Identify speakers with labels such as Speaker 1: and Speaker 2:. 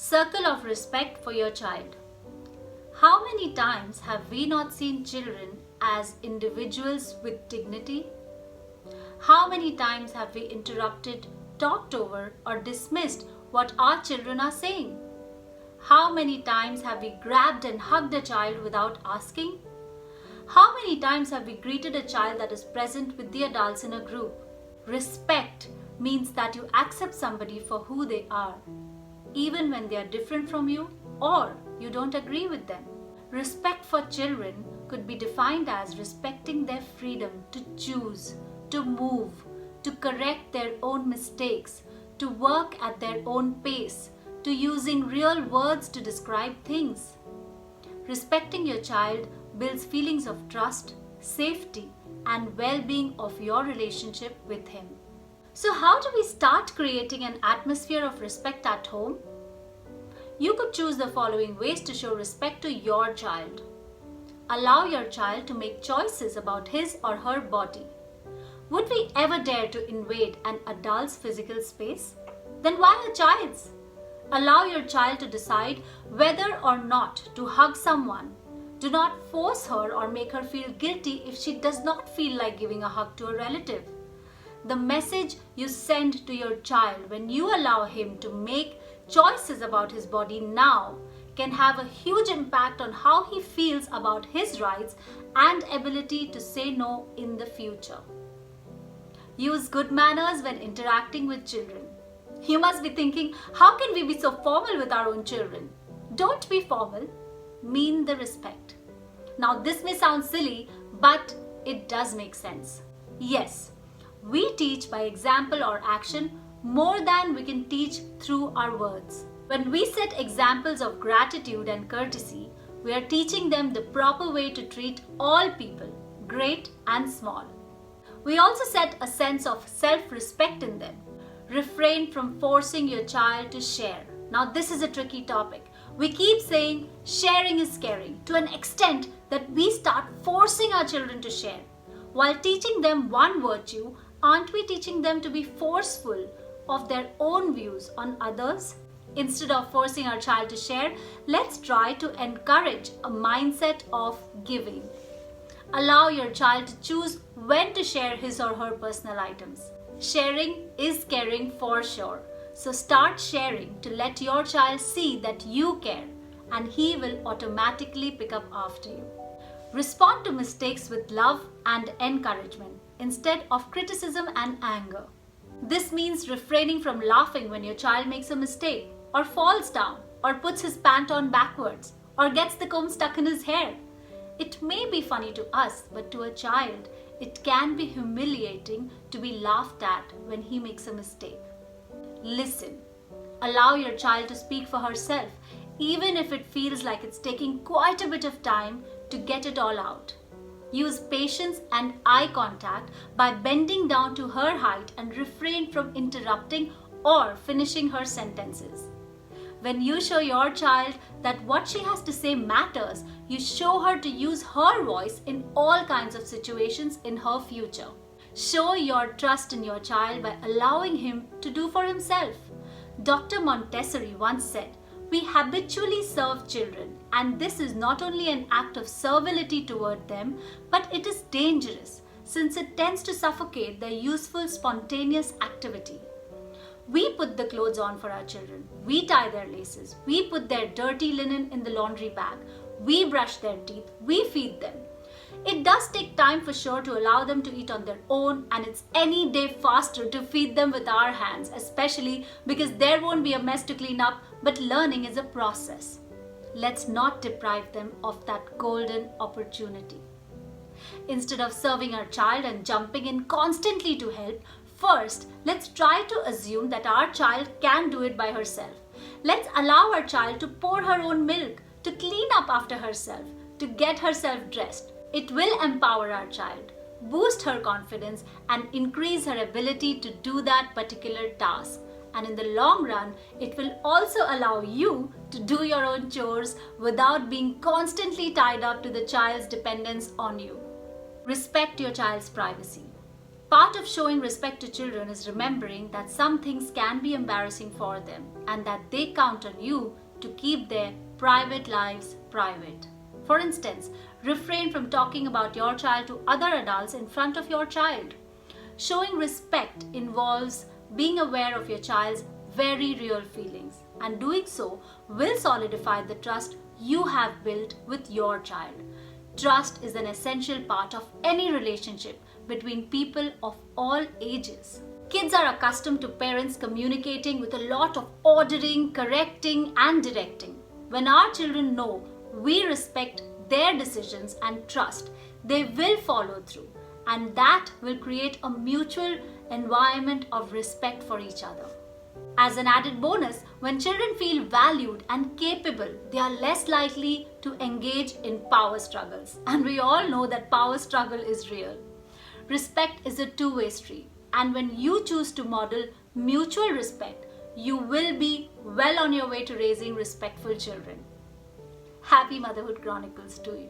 Speaker 1: Circle of respect for your child. How many times have we not seen children as individuals with dignity? How many times have we interrupted, talked over, or dismissed what our children are saying? How many times have we grabbed and hugged a child without asking? How many times have we greeted a child that is present with the adults in a group? Respect means that you accept somebody for who they are, even when they are different from you or you don't agree with them. Respect for children could be defined as respecting their freedom to choose, to move, to correct their own mistakes, to work at their own pace, to using real words to describe things. Respecting your child builds feelings of trust, safety, and well-being of your relationship with him. So how do we start creating an atmosphere of respect at home? You could choose the following ways to show respect to your child. Allow your child to make choices about his or her body. Would we ever dare to invade an adult's physical space? Then why a child's? Allow your child to decide whether or not to hug someone. Do not force her or make her feel guilty if she does not feel like giving a hug to a relative. The message you send to your child when you allow him to make choices about his body now can have a huge impact on how he feels about his rights and ability to say no in the future. Use good manners when interacting with children. You must be thinking, how can we be so formal with our own children? Don't be formal. Mean the respect. Now this may sound silly, but it does make sense. Yes, we teach by example or action more than we can teach through our words. When we set examples of gratitude and courtesy, we are teaching them the proper way to treat all people, great and small. We also set a sense of self-respect in them. Refrain from forcing your child to share. Now this is a tricky topic. We keep saying sharing is caring to an extent that we start forcing our children to share. While teaching them one virtue, aren't we teaching them to be forceful of their own views on others? Instead of forcing our child to share, let's try to encourage a mindset of giving. Allow your child to choose when to share his or her personal items. Sharing is caring for sure. So start sharing to let your child see that you care, and he will automatically pick up after you. Respond to mistakes with love and encouragement instead of criticism and anger. This means refraining from laughing when your child makes a mistake, or falls down, or puts his pant on backwards, or gets the comb stuck in his hair. It may be funny to us, but to a child, it can be humiliating to be laughed at when he makes a mistake. Listen. Allow your child to speak for herself, even if it feels like it's taking quite a bit of time to get it all out. Use patience and eye contact by bending down to her height and refrain from interrupting or finishing her sentences. When you show your child that what she has to say matters, you show her to use her voice in all kinds of situations in her future. Show your trust in your child by allowing him to do for himself. Dr. Montessori once said, "We habitually serve children, and this is not only an act of servility toward them, but it is dangerous since it tends to suffocate their useful, spontaneous activity." We put the clothes on for our children. We tie their laces. We put their dirty linen in the laundry bag. We brush their teeth. We feed them. It does take time for sure to allow them to eat on their own, and it's any day faster to feed them with our hands, especially because there won't be a mess to clean up, but learning is a process. Let's not deprive them of that golden opportunity. Instead of serving our child and jumping in constantly to help, first, let's try to assume that our child can do it by herself. Let's allow our child to pour her own milk, to clean up after herself, to get herself dressed. It will empower our child, boost her confidence, and increase her ability to do that particular task. And in the long run, it will also allow you to do your own chores without being constantly tied up to the child's dependence on you. Respect your child's privacy. Part of showing respect to children is remembering that some things can be embarrassing for them and that they count on you to keep their private lives private. For instance, refrain from talking about your child to other adults in front of your child. Showing respect involves being aware of your child's very real feelings, and doing so will solidify the trust you have built with your child. Trust is an essential part of any relationship between people of all ages. Kids are accustomed to parents communicating with a lot of ordering, correcting, and directing. When our children know we respect their decisions and trust, they will follow through, and that will create a mutual environment of respect for each other. As an added bonus, when children feel valued and capable, they are less likely to engage in power struggles. And we all know that power struggle is real. Respect is a two-way street, and when you choose to model mutual respect, you will be well on your way to raising respectful children. Happy Motherhood Chronicles to you.